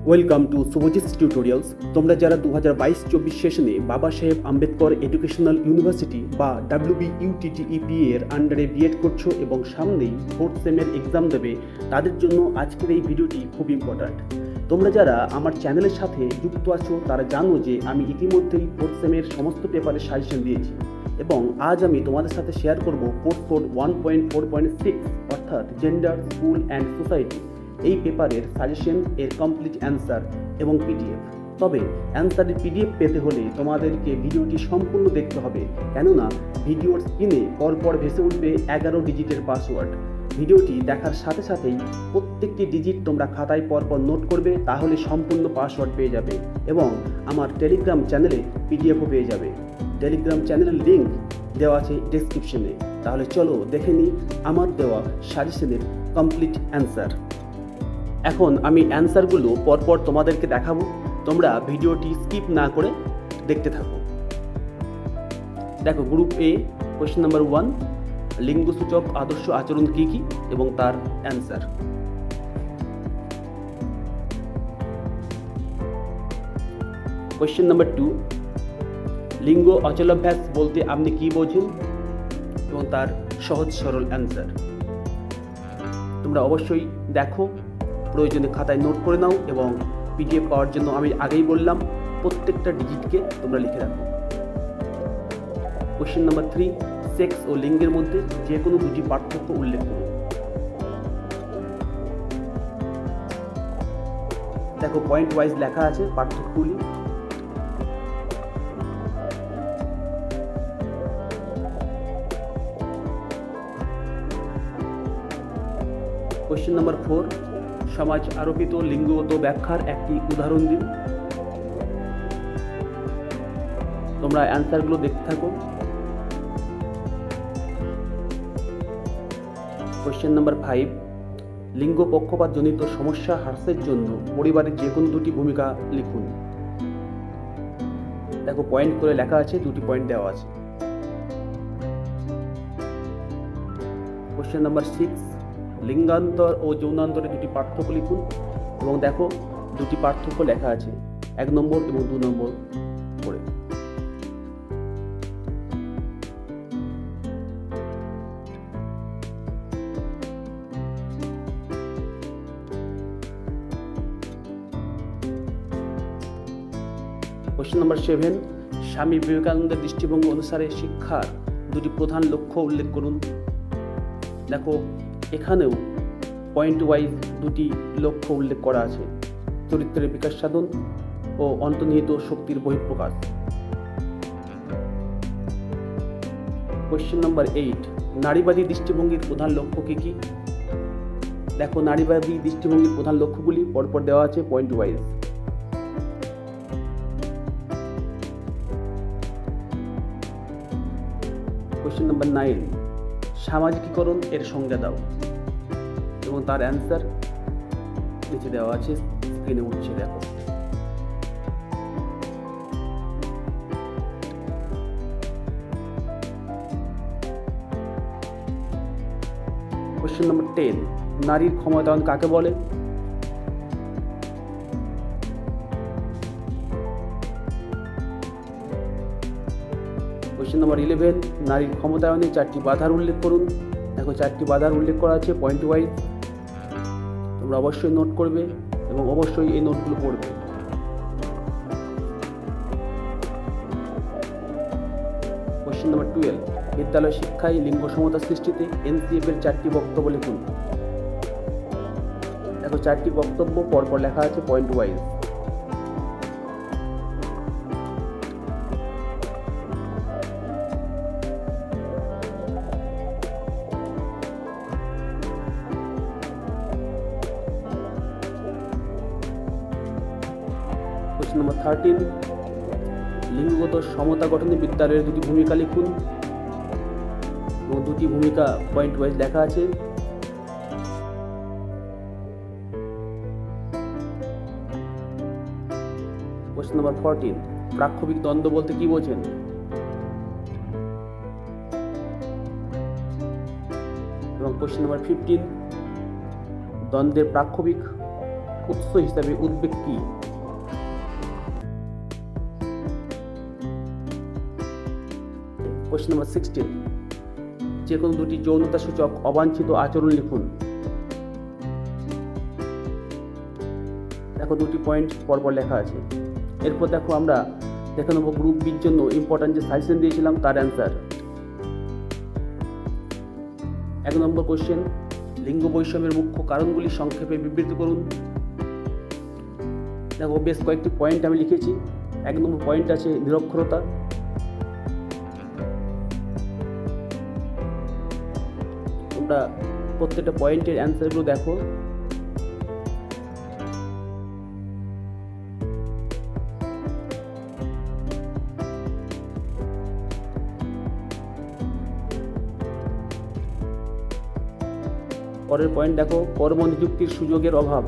Welcome to শুভজিৎস tutorials. তোমরা যারা 2022-24 সেশনে বাবা সাহেব আম্বেদকর এডুকেশনাল ইউনিভার্সিটি বা WBUTTEP এর আন্ডারে বিএড করছো এবং সামনেই 4th সেমের এক্সাম দেবে, তাদের জন্য আজকের এই ভিডিওটি খুব ইম্পর্ট্যান্ট। তোমরা যারা আমার চ্যানেলের সাথে যুক্ত আছো তারা জানো যে আমি ইতিমধ্যেই 4th সেমের সমস্ত পেপারের সাজেশন দিয়েছি এবং আজ আমি তোমাদের সাথে শেয়ার করব কোর্স কোড 1.4.6 অর্থাৎ জেন্ডার, স্কুল অ্যান্ড সোসাইটি এই পেপারের সাজেশন, এর কমপ্লিট অ্যান্সার এবং পিডিএফ। তবে অ্যান্সারের পিডিএফ পেতে হলে তোমাদেরকে ভিডিওটি সম্পূর্ণ দেখতে হবে, কেননা ভিডিওর স্ক্রিনে পরপর ভেসে উঠবে 11 ডিজিটের পাসওয়ার্ড। ভিডিওটি দেখার সাথে সাথেই প্রত্যেকটি ডিজিট তোমরা খাতায় পরপর নোট করবে, তাহলে সম্পূর্ণ পাসওয়ার্ড পেয়ে যাবে এবং আমার টেলিগ্রাম চ্যানেলে পিডিএফও পেয়ে যাবে। টেলিগ্রাম চ্যানেলের লিঙ্ক দেওয়া আছে ডেসক্রিপশনে। তাহলে চলো দেখে নিই আমার দেওয়া সাজেশনের কমপ্লিট অ্যান্সার। এখন আমি অ্যান্সারগুলো পরপর তোমাদেরকে দেখাবো, তোমরা ভিডিওটি স্কিপ না করে দেখতে থাকো। দেখো, গ্রুপ এ কোয়েশ্চেন নাম্বার 1, লিঙ্গসূচক আদর্শ আচরণ কী কী এবং তার অ্যান্সার। কোয়েশ্চেন নাম্বার 2, লিঙ্গ অচলাভ্যাস বলতে আপনি কি বোঝেন এবং তার সহজ সরল অ্যান্সার। তোমরা অবশ্যই দেখো, প্রয়োজনে খাতায় নোট করে নাও এবং পিডিএফ পাওয়ার জন্য আমি আগেই বললাম প্রত্যেকটা ডিজিটকে তোমরা লিখে রাখো। কোয়েশ্চেন নাম্বার 3, সেক্স ও লিঙ্গের মধ্যে যে কোনো দুটি পার্থক্য উল্লেখ করুন। দেখো, পয়েন্ট ওয়াইজ লেখা আছে পার্থক্যগুলি। কোয়েশ্চেন নাম্বার 4, সমাজ আরোপিত লিঙ্গগত ব্যাখ্যার একটি উদাহরণ দিন। তোমরা অ্যান্সারগুলো দেখতে থাকো। কোয়েশ্চেন নাম্বার 5, লিঙ্গ পক্ষপাতজনিত সমস্যা হ্রাসের জন্য পরিবারের যে কোনো দুটি ভূমিকা লিখুন। দেখো, পয়েন্ট করে লেখা আছে, দুটি পয়েন্ট দেওয়া আছে। কোয়েশ্চেন নাম্বার 6, লিঙ্গান্তর ও যৌনান্তরে দুটি পার্থক্য লিখুন এবং দেখো দুটি পার্থক্য লেখা আছে 1 নম্বর এবং 2 নম্বর করে। কোয়েশ্চেন নাম্বার 7, স্বামী বিবেকানন্দের দৃষ্টিভঙ্গি অনুসারে শিক্ষার দুটি প্রধান লক্ষ্য উল্লেখ করুন। দেখো, এখানেও পয়েন্ট ওয়াইজ দুটি লক্ষ্য উল্লেখ করা আছে, চরিত্রের বিকাশ সাধন ও অন্তর্নিহিত শক্তির বহিঃপ্রকাশ। কোয়েশ্চেন নাম্বার 8, নারীবাদী দৃষ্টিভঙ্গির প্রধান লক্ষ্য কী কী। দেখো, নারীবাদী দৃষ্টিভঙ্গির প্রধান লক্ষ্যগুলি পরপর দেওয়া আছে পয়েন্ট ওয়াইজ। কোয়েশ্চেন নাম্বার 9, সামাজিকীকরণ এর সংজ্ঞা দাও এবং তার অ্যান্সার নিচে দেওয়া আছে, স্ক্রিনে উঠছে দেখো। কোয়েশ্চেন নাম্বার 10, নারীর ক্ষমতায়ন কাকে বলে। কোয়েশ্চেন নাম্বার 11, নারীর ক্ষমতায়নে 4টি বাধার উল্লেখ করুন। দেখো, 4টি বাধার উল্লেখ করা আছে পয়েন্ট ওয়াইজ। তোমরা অবশ্যই নোট করবে এবং অবশ্যই এই নোটগুলো পড়বে। কোয়েশ্চেন নাম্বার 12, বিদ্যালয় শিক্ষায় লিঙ্গ সমতা সৃষ্টিতে এনসিএফ এর 4টি বক্তব্য লিখুন। দেখো, 4টি বক্তব্য পরপর লেখা আছে পয়েন্ট ওয়াইজ। কোয়েশ্চেন নাম্বার 13, লিঙ্গগত সমতা গঠনে বিদ্যালয়ের দুটি ভূমিকা লিখুন এবং দুটি ভূমিকা পয়েন্ট ওয়াইজ লেখা আছে। কোয়েশ্চেন নাম্বার 14, প্রাক্ষোভিক দ্বন্দ্ব বলতে কি বোঝেন। এবং কোয়েশ্চেন নাম্বার 15, দ্বন্দ্বের প্রাক্ষোভিক উৎস হিসাবে উদ্বেগ কি? কোশ্চেন নাম্বার 16, যে কোনো দুটি যৌনতা সূচক অবাঞ্ছিত আচরণ লিখুন। দেখো দুটি পয়েন্ট পরপর লেখা আছে। এরপর দেখো আমরা দেখে নেবো গ্রুপ বির জন্য ইম্পর্টেন্ট যে সাজেশন দিয়েছিলাম তার অ্যান্সার। 1 নম্বর কোশ্চেন, লিঙ্গ বৈষম্যের মুখ্য কারণগুলি সংক্ষেপে বিবৃতি করুন। দেখো বেশ কয়েকটি পয়েন্ট আমি লিখেছি। 1 নম্বর পয়েন্ট আছে নিরক্ষরতা। তোমরা প্রত্যেকটা পয়েন্টের অ্যান্সারগুলো দেখো। পরের পয়েন্ট দেখো, কর্মনিযুক্তির সুযোগের অভাব।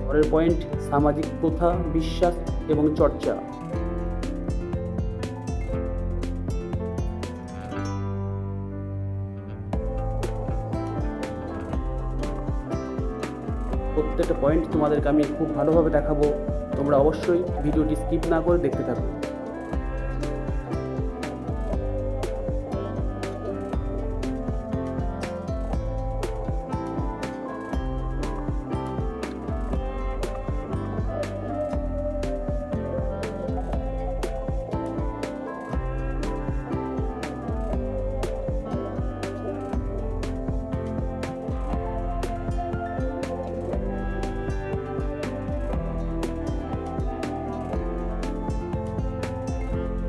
পরের পয়েন্ট, সামাজিক প্রথা, বিশ্বাস এবং চর্চা। প্রত্যেকটা পয়েন্ট তোমাদেরকে আমি খুব ভালোভাবে দেখাবো, তোমরা অবশ্যই ভিডিওটি স্কিপ না করে দেখতে থাকো।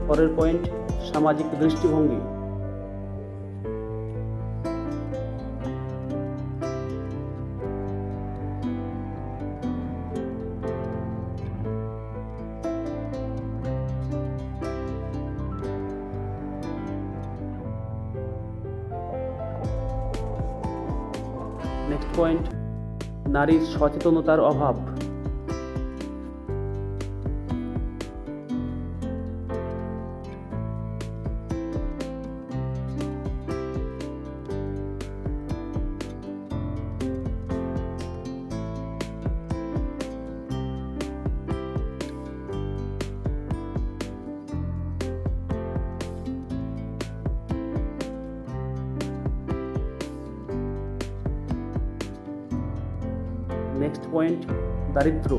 পরের পয়েন্ট, সামাজিক দৃষ্টিভঙ্গি। নেক্সট পয়েন্ট, নারীর সচেতনতার অভাব। নেক্সট পয়েন্ট, দারিদ্র্য।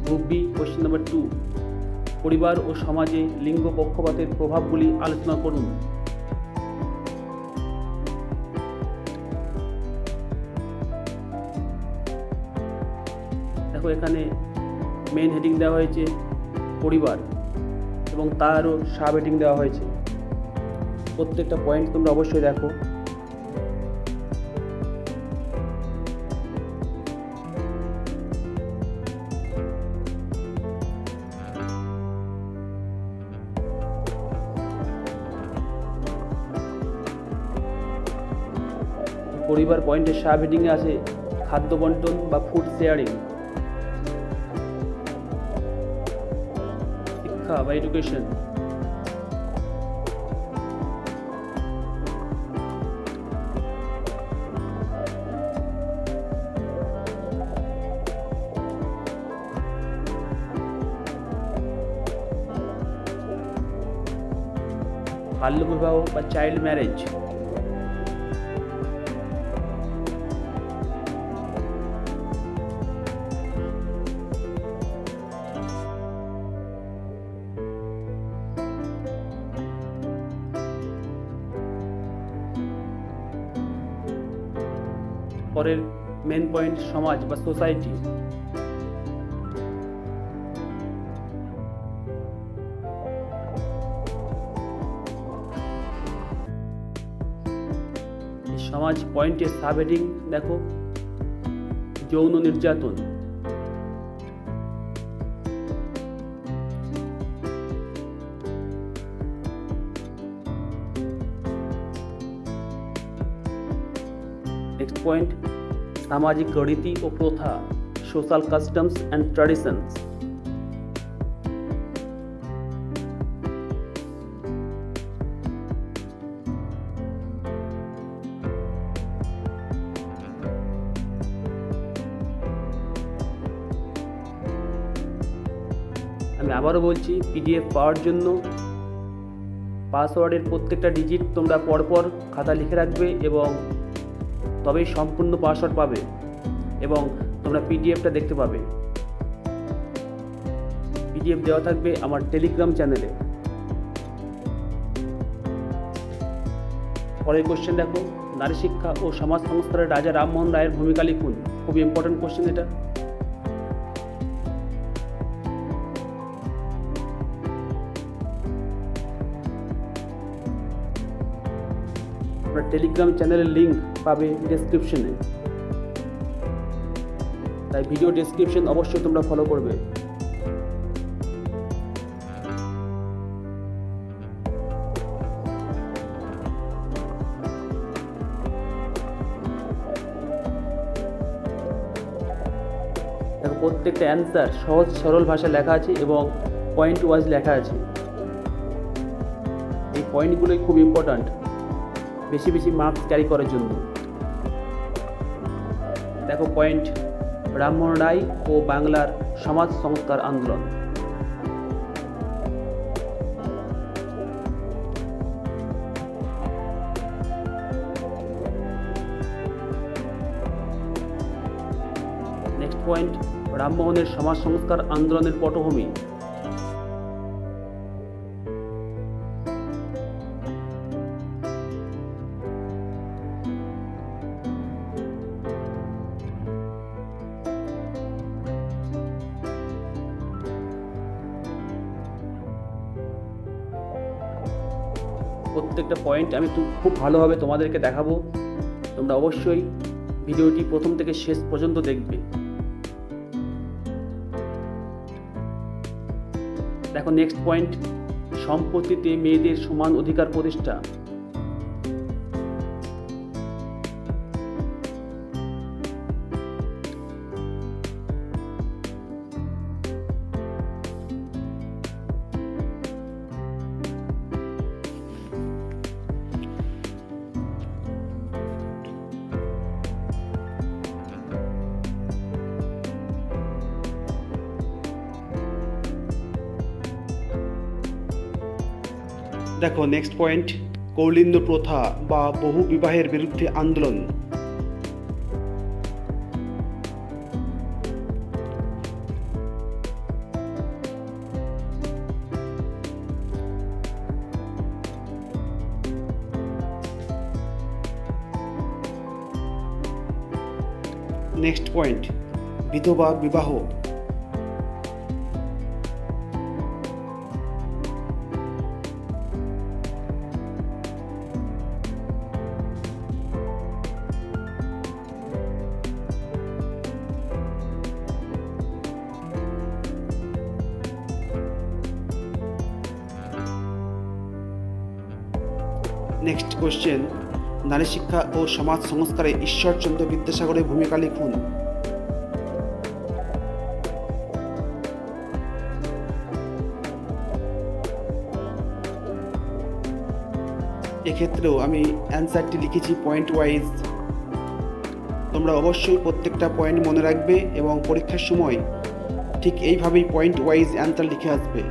গ্রুপ বি, কোশ্চেন নাম্বার 2, পরিবার ও সমাজে লিঙ্গ পক্ষপাতের প্রভাবগুলি আলোচনা করুন। দেখো এখানে মেন হেডিং দেওয়া হয়েছে পরিবার এবং তারও সাব হেডিং দেওয়া হয়েছে। প্রত্যেকটা পয়েন্ট তোমরা অবশ্যই দেখো। পরিবার পয়েন্টের সাব হেডিংয়ে আছে খাদ্য বন্টন বা ফুড শেয়ারিং, শিক্ষা বা এডুকেশন। বাল্যবিবাহ বা চাইল্ড ম্যারেজ। পরের মেন পয়েন্ট, সমাজ বা সোসাইটি। সমাজ পয়েন্টের সাবহেডিং দেখো, যৌন নির্যাতন। নেক্সট পয়েন্ট, সামাজিক রীতি ও প্রথা, সোশ্যাল কাস্টমস অ্যান্ড ট্র্যাডিশনস। আমি আবারও বলছি, পিডিএফ পাওয়ার জন্য পাসওয়ার্ডের প্রত্যেকটা ডিজিট তোমরা পরপর খাতা লিখে রাখবে এবং তবেই সম্পূর্ণ পাসওয়ার্ড পাবে এবং তোমরা পিডিএফটা দেখতে পাবে। পিডিএফ দেওয়া থাকবে আমার টেলিগ্রাম চ্যানেলে। পরের কোশ্চেন দেখো, নারী শিক্ষা ও সমাজ সংস্কারে রাজা রামমোহন রায়ের ভূমিকা লিখুন। খুব ইম্পর্টেন্ট কোশ্চেন এটা। টেলিগ্রাম চ্যানেলের লিঙ্ক পাবে ডেসক্রিপশনে, তাই ভিডিও ডেসক্রিপশন অবশ্যই তোমরা ফলো করবে। দেখো প্রত্যেকটা অ্যান্সার সহজ সরল ভাষায় লেখা আছে এবং পয়েন্ট ওয়াইজ লেখা আছে। এই পয়েন্টগুলোই খুব ইম্পর্ট্যান্ট বেশি বেশি মার্কস ক্যারি করার জন্য। দেখো পয়েন্ট, রামমোহন রায় ও বাংলার সমাজ সংস্কার আন্দোলন। নেক্সট পয়েন্ট, রামমোহনের সমাজ সংস্কার আন্দোলনের পটভূমি। প্রত্যেকটা পয়েন্ট আমি খুব ভালোভাবে তোমাদেরকে দেখাবো। তোমরা অবশ্যই ভিডিওটি প্রথম থেকে শেষ পর্যন্ত দেখবে। দেখো নেক্সট পয়েন্ট, সম্পত্তিতে মেয়েদের সমান অধিকার প্রতিষ্ঠা। দেখো নেক্সট পয়েন্ট, কৌলিন্য প্রথা বা বহু বিবাহের বিরুদ্ধে আন্দোলন। নেক্সট পয়েন্ট, বিধবা বিবাহ। নেক্সট কোশ্চেন, নারী শিক্ষা ও সমাজ সংস্কারে ঈশ্বরচন্দ্র বিদ্যাসাগরের ভূমিকা লিখুন। এক্ষেত্রেও আমি অ্যান্সারটি লিখেছি পয়েন্ট ওয়াইজ। তোমরা অবশ্যই প্রত্যেকটা পয়েন্ট মনে রাখবে এবং পরীক্ষার সময় ঠিক এইভাবেই পয়েন্ট ওয়াইজ অ্যান্সার লিখে আসবে।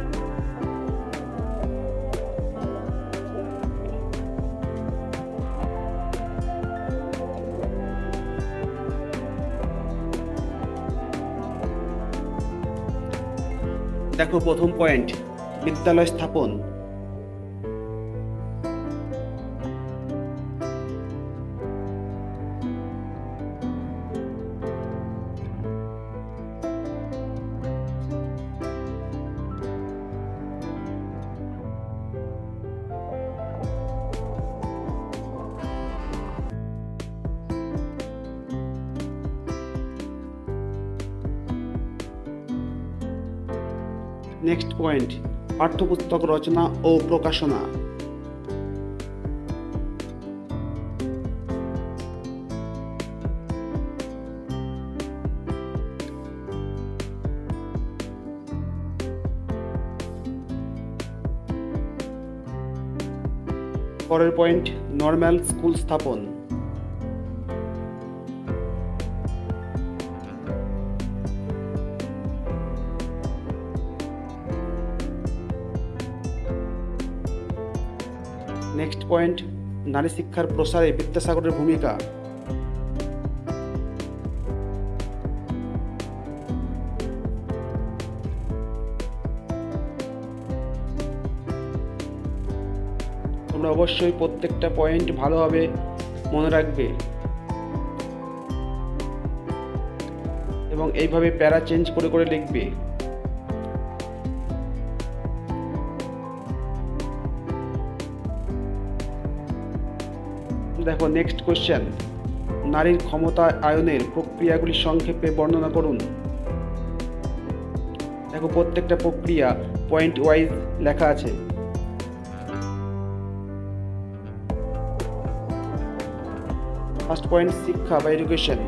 দেখো প্রথম পয়েন্ট, বিদ্যালয় স্থাপন। নেক্সট পয়েন্ট, পাঠ্যপুস্তক রচনা ও প্রকাশনা। পরের পয়েন্ট, নর্মাল স্কুল স্থাপন। নেক্সট পয়েন্ট, নারী শিক্ষার প্রসারে বিদ্যাসাগরের ভূমিকা। তোমরা অবশ্যই প্রত্যেকটা পয়েন্ট ভালোভাবে মনে রাখবে এবং এইভাবে প্যারা চেঞ্জ করে করে লিখবে। দেখো নেক্সট কোশ্চেন, নারীর ক্ষমতায়নের প্রক্রিয়াগুলি সংক্ষেপে বর্ণনা করুন। দেখো প্রত্যেকটা প্রক্রিয়া পয়েন্ট ওয়াইজ লেখা আছে। ফার্স্ট পয়েন্ট, শিক্ষা বা এডুকেশন।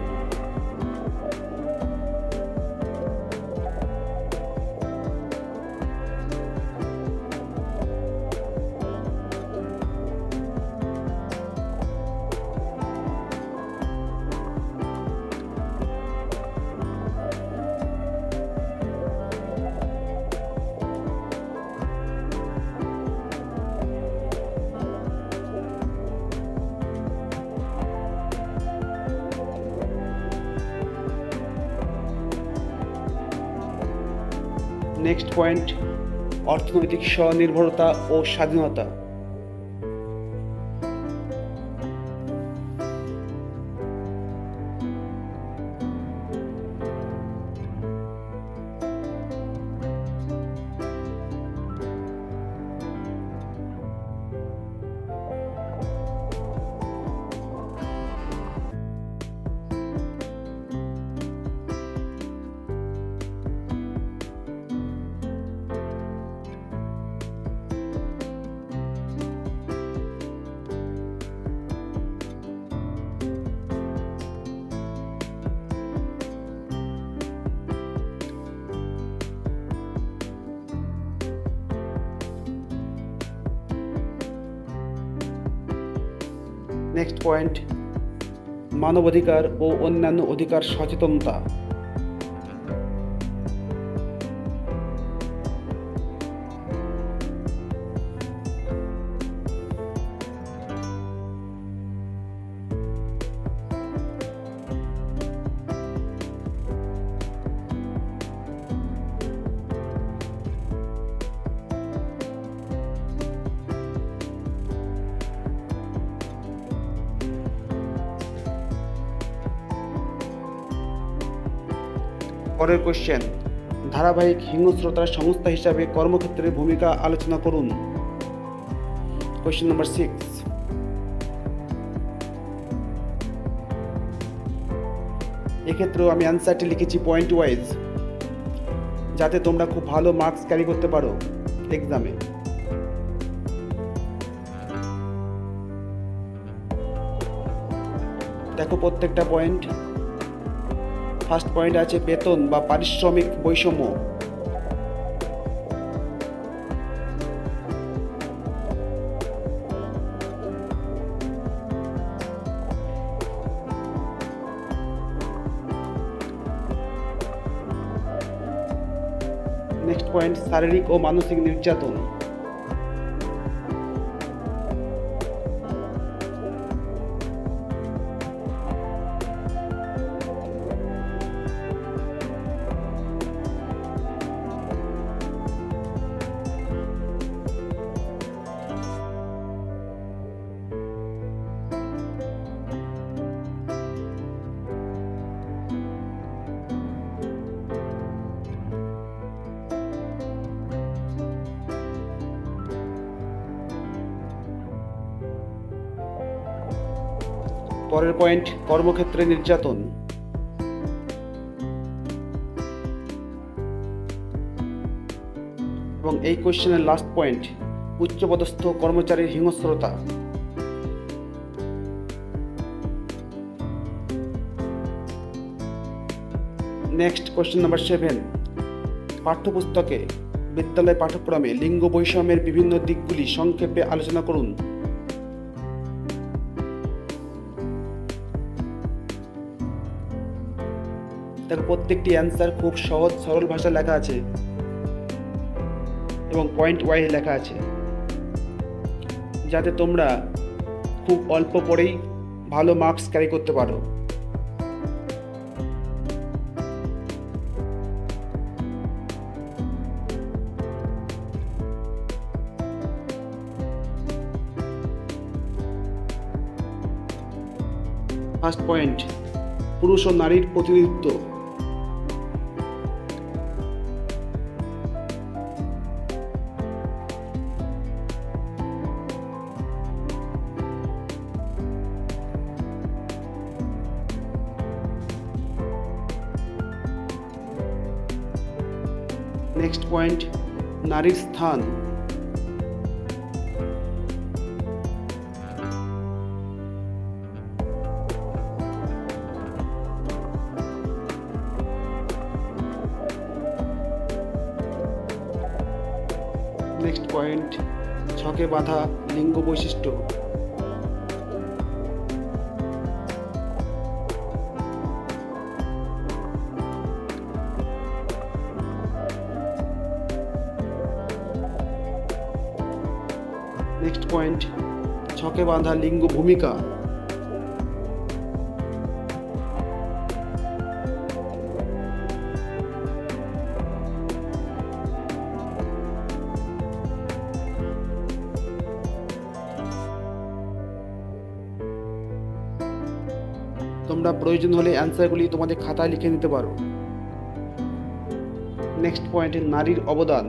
নেক্সট পয়েন্ট, অর্থনৈতিক স্বনির্ভরতা ও স্বাধীনতা। নেক্সট পয়েন্ট, মানবাধিকার ও অন্যান্য অধিকার সচেতনতা। পরের কোশ্চেন, ধারাবাহিক হিংস্রতার সংস্থা হিসাবে কর্মক্ষেত্রের ভূমিকা আলোচনা করুন। Question number 6। এক্ষেত্রেও আমি অ্যান্সারটি লিখেছি পয়েন্ট ওয়াইজ, যাতে তোমরা খুব ভালো মার্কস ক্যারি করতে পারো এক্সামে। দেখো প্রত্যেকটা পয়েন্ট। ফার্স্ট পয়েন্ট আছে বেতন বা পারিশ্রমিক বৈষম্য। নেক্সট পয়েন্ট, শারীরিক ও মানসিক নির্যাতন। পরের পয়েন্ট, কর্মক্ষেত্রে নির্যাতন। এই কোয়েশ্চেনের লাস্ট পয়েন্ট, উচ্চপদস্থ কর্মচারীর হিংস্রতা। নেক্সট কোয়েশ্চেন নাম্বার 7, পাঠ্যপুস্তকে বিদ্যালয় পাঠ্যক্রমে লিঙ্গ বৈষম্যের বিভিন্ন দিকগুলি সংক্ষেপে আলোচনা করুন। দেখো প্রত্যেকটি অ্যান্সার খুব সহজ সরল ভাষায় লেখা আছে এবং পয়েন্ট ওয়াইজ লেখা আছে, যাতে তোমরা খুব অল্প পরেই ভালো মার্কস ক্যারি করতে পারো। ফার্স্ট পয়েন্ট, পুরুষ ও নারীর প্রতিনিধিত্ব। নেক্সট পয়েন্ট, নারীর স্থান। নেক্সট পয়েন্ট, ছকে বাঁধা লিঙ্গ বৈশিষ্ট্য। নেক্সট পয়েন্ট, ছকে বাঁধা লিঙ্গ ভূমিকা। তোমরা প্রয়োজন হলে অ্যান্সারগুলি তোমাদের খাতায় লিখে নিতে পারো। নেক্সট পয়েন্ট, নারীর অবদান।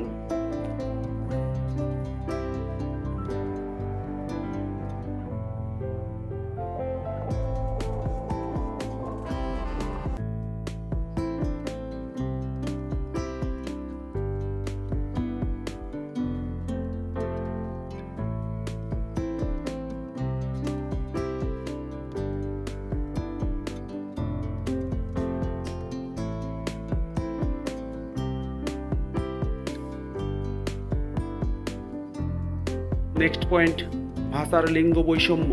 নেক্সট পয়েন্ট, ভাষার লিঙ্গ বৈষম্য।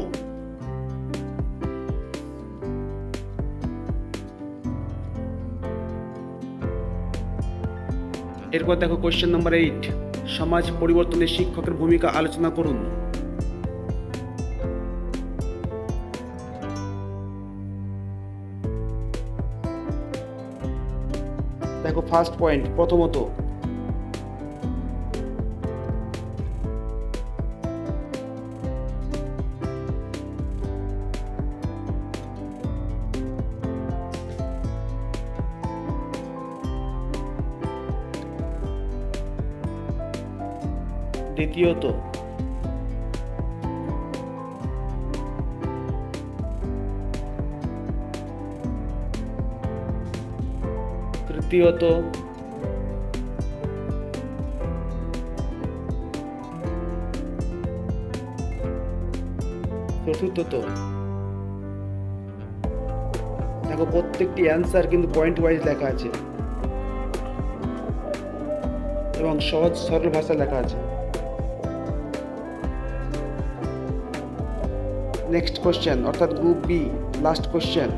এরপর দেখো কোয়েশ্চেন নাম্বার 8, সমাজ পরিবর্তনে শিক্ষকের ভূমিকা আলোচনা করুন। দেখো ফার্স্ট পয়েন্ট, প্রথমত দ্বিতীয়ত তৃতীয়ত চতুর্থত। দেখো প্রত্যেকটি অ্যান্সার কিন্তু পয়েন্ট ওয়াইজ লেখা আছে এবং সহজ সরল ভাষায় লেখা আছে। নেক্সট কোশ্চেন অর্থাৎ গ্রুপ বি, লাস্ট কোশ্চেন,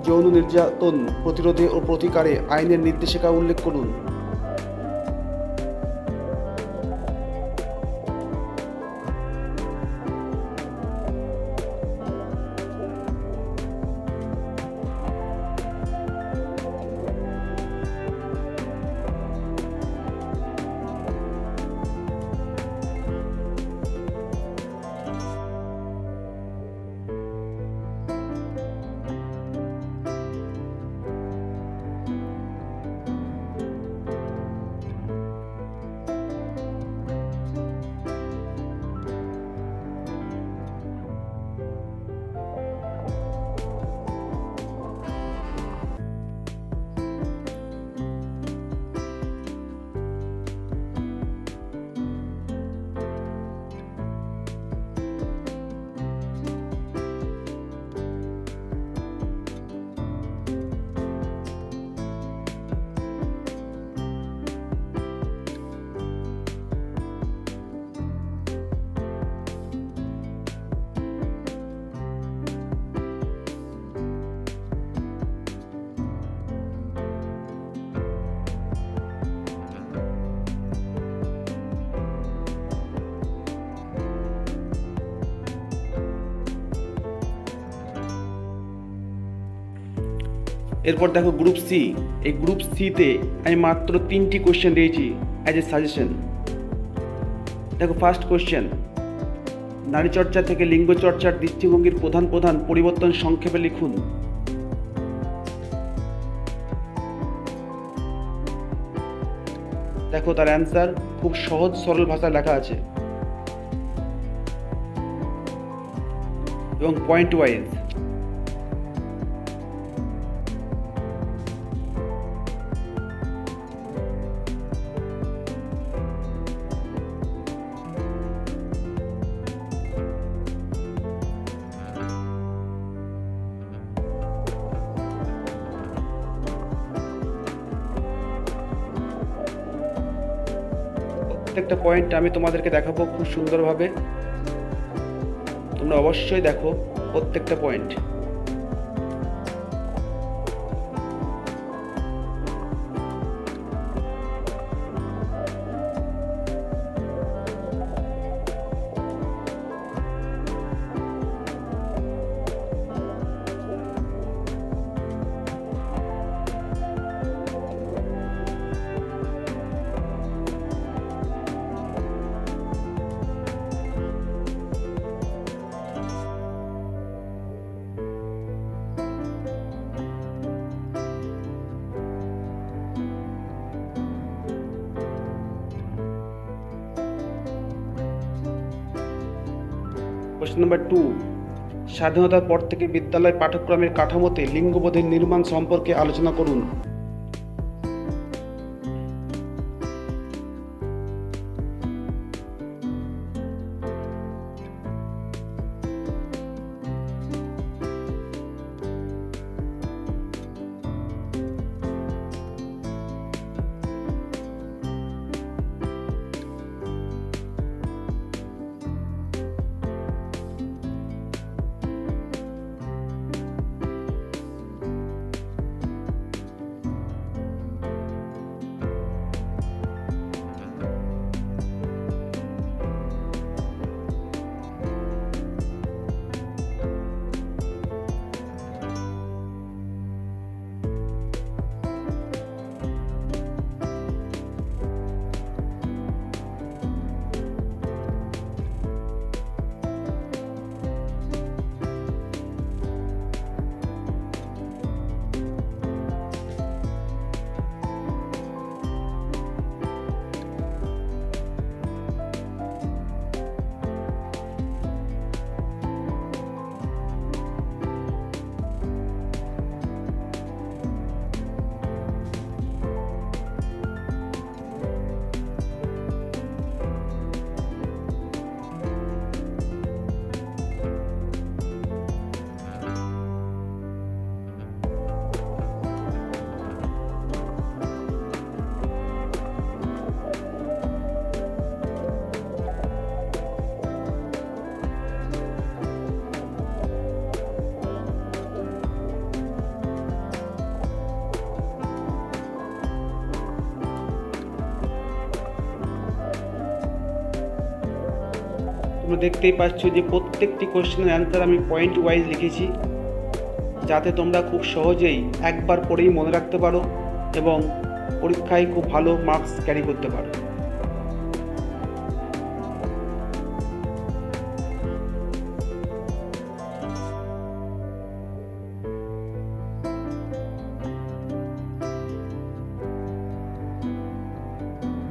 যৌন নির্যাতন প্রতিরোধে ও প্রতিকারে আইনের নির্দেশিকা উল্লেখ করুন। এরপর দেখো গ্রুপ সি। এই গ্রুপ সিতে আমি মাত্র 3টি কোশ্চেন দিয়েছি অ্যাজ এ সাজেশন। দেখো ফার্স্ট কোশ্চেন, নারী চর্চা থেকে লিঙ্গ চর্চার দৃষ্টিভঙ্গির প্রধান প্রধান পরিবর্তন সংক্ষেপে লিখুন। দেখো তার অ্যান্সার খুব সহজ সরল ভাষায় লেখা আছে এবং পয়েন্ট ওয়াইজ। প্রত্যেকটা পয়েন্ট আমি তোমাদেরকে দেখাবো খুব সুন্দরভাবে, তোমরা অবশ্যই দেখো প্রত্যেকটা পয়েন্ট। কোশ্চেন নাম্বার 2, স্বাধীনতার পর থেকে বিদ্যালয় পাঠ্যক্রমের কাঠামোতে লিঙ্গবোধের নির্মাণ সম্পর্কে আলোচনা করুন। তোমরা দেখতেই পাচ্ছ যে প্রত্যেকটি কোশ্চেনের অ্যান্সার আমি পয়েন্ট ওয়াইজ লিখেছি, যাতে তোমরা খুব সহজেই একবার পড়েই মনে রাখতে পারো এবং পরীক্ষায় খুব ভালো মার্কস ক্যারি করতে পারো।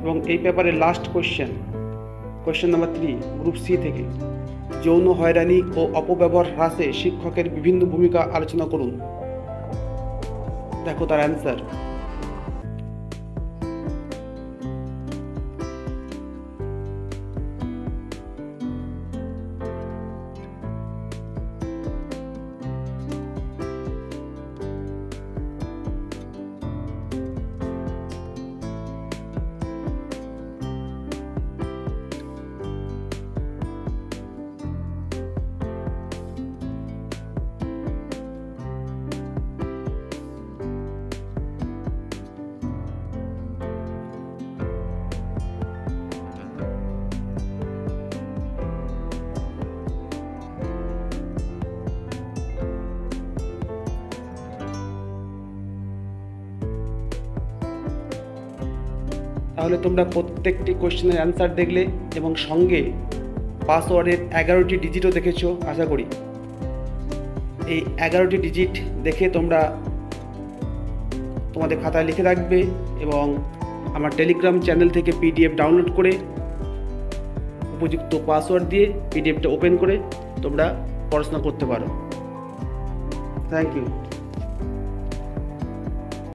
এবং এই পেপারের last question number 3 group C থেকে, যৌন হয়রানি ও অপব্যবহার হ্রাসে শিক্ষকের বিভিন্ন ভূমিকা আলোচনা করুন। দেখো তার অ্যান্সার। তাহলে তোমরা প্রত্যেকটি কোশ্চেনের অ্যান্সার দেখলে এবং সঙ্গে পাসওয়ার্ডের 11টি ডিজিটও দেখেছো আশা করি। এই 11টি ডিজিট দেখে তোমরা তোমাদের খাতায় লিখে রাখবে এবং আমার টেলিগ্রাম চ্যানেল থেকে পিডিএফ ডাউনলোড করে উপযুক্ত পাসওয়ার্ড দিয়ে পিডিএফটা ওপেন করে তোমরা পড়াশোনা করতে পারো। Thank you.